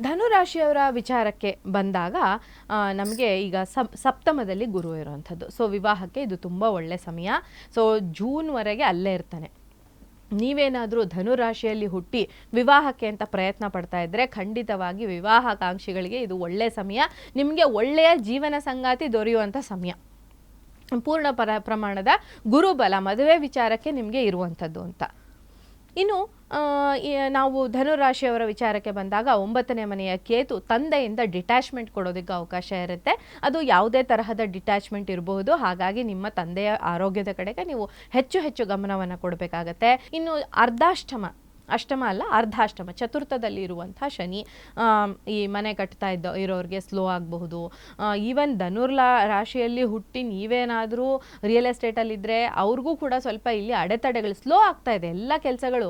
ಧನುರಾಶಿಯವರ ವಿಚಾರಕ್ಕೆ ಬಂದಾಗ ನಮಗೆ ಈಗ ಸಪ್ತಮದಲ್ಲಿ ಗುರು ಇರುವಂಥದ್ದು. ಸೊ ವಿವಾಹಕ್ಕೆ ಇದು ತುಂಬ ಒಳ್ಳೆ ಸಮಯ. ಸೊ ಜೂನ್ವರೆಗೆ ಅಲ್ಲೇ ಇರ್ತಾನೆ. ನೀವೇನಾದರೂ ಧನುರಾಶಿಯಲ್ಲಿ ಹುಟ್ಟಿ ವಿವಾಹಕ್ಕೆ ಅಂತ ಪ್ರಯತ್ನ ಪಡ್ತಾ ಇದ್ದರೆ ಖಂಡಿತವಾಗಿ ವಿವಾಹಾಕಾಂಕ್ಷಿಗಳಿಗೆ ಇದು ಒಳ್ಳೆಯ ಸಮಯ. ನಿಮಗೆ ಒಳ್ಳೆಯ ಜೀವನ ಸಂಗಾತಿ ದೊರೆಯುವಂಥ ಸಮಯ. ಪೂರ್ಣ ಪ್ರಮಾಣದ ಗುರುಬಲ ಮದುವೆ ವಿಚಾರಕ್ಕೆ ನಿಮಗೆ ಇರುವಂಥದ್ದು ಅಂತ. ಇನ್ನು ನಾವು ಧನುರಾಶಿಯವರ ವಿಚಾರಕ್ಕೆ ಬಂದಾಗ 9ನೇ ಮನೆಯ ಕೇತು ತಂದೆಯಿಂದ ಡಿಟ್ಯಾಚ್ಮೆಂಟ್ ಕೊಡೋದಕ್ಕೆ ಅವಕಾಶ ಇರುತ್ತೆ. ಅದು ಯಾವುದೇ ತರಹದ ಡಿಟ್ಯಾಚ್ಮೆಂಟ್ ಇರಬಹುದು. ಹಾಗಾಗಿ ನಿಮ್ಮ ತಂದೆಯ ಆರೋಗ್ಯದ ಕಡೆಗೆ ನೀವು ಹೆಚ್ಚು ಗಮನವನ್ನು ಕೊಡಬೇಕಾಗತ್ತೆ. ಇನ್ನು ಅಷ್ಟಮ ಅಲ್ಲ ಅರ್ಧಾಷ್ಟಮ ಚತುರ್ಥದಲ್ಲಿ ಇರುವಂಥ ಶನಿ ಈ ಮನೆ ಕಟ್ತಾ ಇರೋರಿಗೆ ಸ್ಲೋ ಆಗಬಹುದು. ಈವನ್ ರಾಶಿಯಲ್ಲಿ ಹುಟ್ಟಿ ನೀವೇನಾದರೂ ರಿಯಲ್ ಎಸ್ಟೇಟಲ್ಲಿದ್ದರೆ ಅವ್ರಿಗೂ ಕೂಡ ಸ್ವಲ್ಪ ಇಲ್ಲಿ ಅಡೆತಡೆಗಳು ಸ್ಲೋ ಆಗ್ತಾ ಇದೆ. ಎಲ್ಲ ಕೆಲಸಗಳು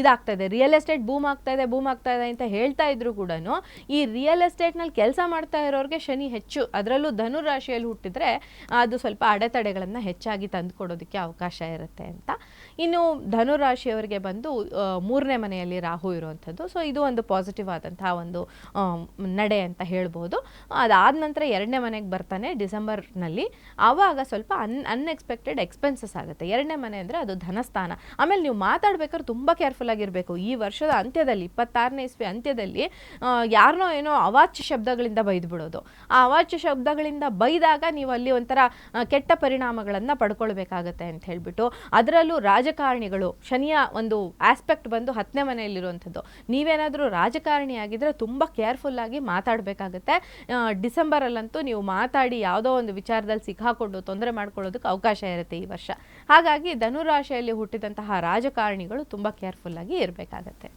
ಇದಾಗ್ತಾ ಇದೆ. ರಿಯಲ್ ಎಸ್ಟೇಟ್ ಬೂಮ್ ಆಗ್ತಾ ಇದೆ ಅಂತ ಹೇಳ್ತಾ ಇದ್ರು ಕೂಡ ಈ ರಿಯಲ್ ಎಸ್ಟೇಟ್ನಲ್ಲಿ ಕೆಲಸ ಮಾಡ್ತಾ ಇರೋರಿಗೆ ಶನಿ ಹೆಚ್ಚು, ಅದರಲ್ಲೂ ಧನುರಾಶಿಯಲ್ಲಿ ಹುಟ್ಟಿದ್ರೆ ಅದು ಸ್ವಲ್ಪ ಅಡೆತಡೆಗಳನ್ನು ಹೆಚ್ಚಾಗಿ ತಂದುಕೊಡೋದಕ್ಕೆ ಅವಕಾಶ ಇರುತ್ತೆ ಅಂತ. ಇನ್ನು ಧನುರಾಶಿಯವರಿಗೆ ಬಂದು 3ನೇ ಮನೆಯಲ್ಲಿ ರಾಹು ಇರುವಂಥದ್ದು. ಸೊ ಇದು ಒಂದು ಪಾಸಿಟಿವ್ ಆದಂತಹ ಒಂದು ನಡೆ ಅಂತ ಹೇಳ್ಬೋದು. ಅದಾದ ನಂತರ 2ನೇ ಮನೆಗೆ ಬರ್ತಾನೆ ಡಿಸೆಂಬರ್ನಲ್ಲಿ. ಆವಾಗ ಸ್ವಲ್ಪ ಅನ್ಎಕ್ಸ್ಪೆಕ್ಟೆಡ್ ಎಕ್ಸ್ಪೆನ್ಸಸ್ ಆಗುತ್ತೆ. 2ನೇ ಮನೆ ಅಂದರೆ ಅದು ಧನಸ್ಥಾನ. ಆಮೇಲೆ ನೀವು ಮಾತಾಡ್ಬೇಕಾದ್ರೆ ತುಂಬ ಕೇರ್ಫುಲ್ ಆಗಿರಬೇಕು. ಈ ವರ್ಷದ ಅಂತ್ಯದಲ್ಲಿ 26ನೇ ಇಸ್ವಿ ಅಂತ್ಯದಲ್ಲಿ ಯಾರನ್ನೋ ಏನೋ ಅವಾಚ್ಯ ಶಬ್ದಗಳಿಂದ ಬೈದು ಬಿಡೋದು. ಆ ಅವಾಚ್ಯ ಶಬ್ದಗಳಿಂದ ಬೈದಾಗ ನೀವು ಅಲ್ಲಿ ಒಂಥರ ಕೆಟ್ಟ ಪರಿಣಾಮಗಳನ್ನು ಪಡ್ಕೊಳ್ಬೇಕಾಗತ್ತೆ ಅಂತ ಹೇಳ್ಬಿಟ್ಟು, ಅದರಲ್ಲೂ ರಾಜಕಾರಣಿಗಳು ಶನಿಯ ಒಂದು ಆಸ್ಪೆಕ್ಟ್ ಬಂದು 10ನೇ ಮನೆಯಲ್ಲಿರುವಂಥದ್ದು. ನೀವೇನಾದರೂ ರಾಜಕಾರಣಿ ಆಗಿದ್ರೆ ತುಂಬ ಕೇರ್ಫುಲ್ ಆಗಿ ಮಾತಾಡಬೇಕಾಗತ್ತೆ. ಡಿಸೆಂಬರಲ್ಲಂತೂ ನೀವು ಮಾತಾಡಿ ಯಾವುದೋ ಒಂದು ವಿಚಾರದಲ್ಲಿ ಸಿಕ್ಕಾಕೊಂಡು ತೊಂದರೆ ಮಾಡ್ಕೊಳ್ಳೋದಕ್ಕೆ ಅವಕಾಶ ಇರುತ್ತೆ ಈ ವರ್ಷ. ಹಾಗಾಗಿ ಧನುರಾಶಿಯಲ್ಲಿ ಹುಟ್ಟಿದಂತಹ ರಾಜಕಾರಣಿಗಳು ತುಂಬ ಕೇರ್ಫುಲ್ ಆಗಿ ಇರಬೇಕಾಗತ್ತೆ.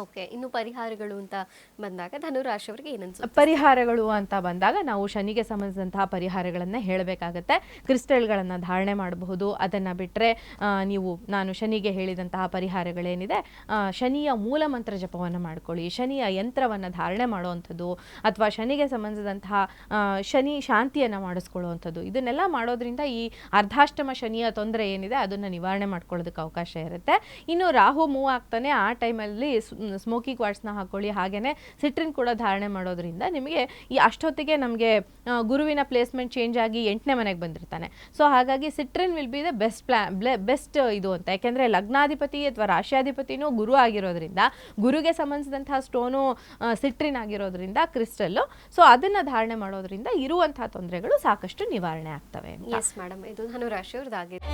ಓಕೆ, ಇನ್ನು ಪರಿಹಾರಗಳು ಅಂತ ಬಂದಾಗ ಧನುರಾಶಿಯವರಿಗೆ ಏನನ್ಸುತ್ತೆ? ಪರಿಹಾರಗಳು ಅಂತ ಬಂದಾಗ ನಾವು ಶನಿಗೆ ಸಂಬಂಧಿಸಿದಂತಹ ಪರಿಹಾರಗಳನ್ನು ಹೇಳಬೇಕಾಗತ್ತೆ. ಕ್ರಿಸ್ಟಲ್ಗಳನ್ನು ಧಾರಣೆ ಮಾಡಬಹುದು. ಅದನ್ನು ಬಿಟ್ಟರೆ ನಾನು ಶನಿಗೆ ಹೇಳಿದಂತಹ ಪರಿಹಾರಗಳೇನಿದೆ, ಶನಿಯ ಮೂಲ ಮಂತ್ರ ಜಪವನ್ನು ಮಾಡ್ಕೊಳ್ಳಿ, ಶನಿಯ ಯಂತ್ರವನ್ನು ಧಾರಣೆ ಮಾಡುವಂಥದ್ದು, ಅಥವಾ ಶನಿಗೆ ಸಂಬಂಧಿಸಿದಂತಹ ಶನಿ ಶಾಂತಿಯನ್ನು ಮಾಡಿಸ್ಕೊಳ್ಳುವಂಥದ್ದು, ಇದನ್ನೆಲ್ಲ ಮಾಡೋದ್ರಿಂದ ಈ ಅರ್ಧಾಷ್ಟಮ ಶನಿಯ ತೊಂದರೆ ಏನಿದೆ ಅದನ್ನು ನಿವಾರಣೆ ಮಾಡ್ಕೊಳ್ಳೋದಕ್ಕೆ ಅವಕಾಶ ಇರುತ್ತೆ. ಇನ್ನು ರಾಹು ಮೂವ್ ಆಗ್ತಾನೆ, ಆ ಟೈಮಲ್ಲಿ ಸ್ಮೋಕಿ ಕ್ವಾರ್ಟ್ಸ್ನ ಹಾಕೊಳ್ಳಿ. ಹಾಗೆಯೇ ಸಿಟ್ರಿನ್ ಕೂಡ ಧಾರಣೆ ಮಾಡೋದ್ರಿಂದ ನಿಮಗೆ ಈ ಅಷ್ಟೊತ್ತಿಗೆ ನಮಗೆ ಗುರುವಿನ ಪ್ಲೇಸ್ಮೆಂಟ್ ಚೇಂಜ್ ಆಗಿ 8ನೇ ಮನೆಗೆ ಬಂದಿರ್ತಾನೆ. ಸೊ ಹಾಗಾಗಿ citrine will be the best ಇದು ಅಂತ. ಯಾಕೆಂದರೆ ಲಗ್ನಾಧಿಪತಿ ಅಥವಾ ರಾಶ್ಯಾಧಿಪತಿನೂ ಗುರು ಆಗಿರೋದ್ರಿಂದ, ಗುರುಗೆ ಸಂಬಂಧಿಸಿದಂತಹ ಸ್ಟೋನು ಸಿಟ್ರಿನ್ ಆಗಿರೋದ್ರಿಂದ ಕ್ರಿಸ್ಟಲ್ಲು, ಸೊ ಅದನ್ನು ಧಾರಣೆ ಮಾಡೋದ್ರಿಂದ ಇರುವಂತಹ ತೊಂದರೆಗಳು ಸಾಕಷ್ಟು ನಿವಾರಣೆ ಆಗ್ತವೆ. ಎಸ್ ಮೇಡಮ್, ಇದು ಧನುರಾಶಿಯವ್ರದ್ದಾಗಿದೆ.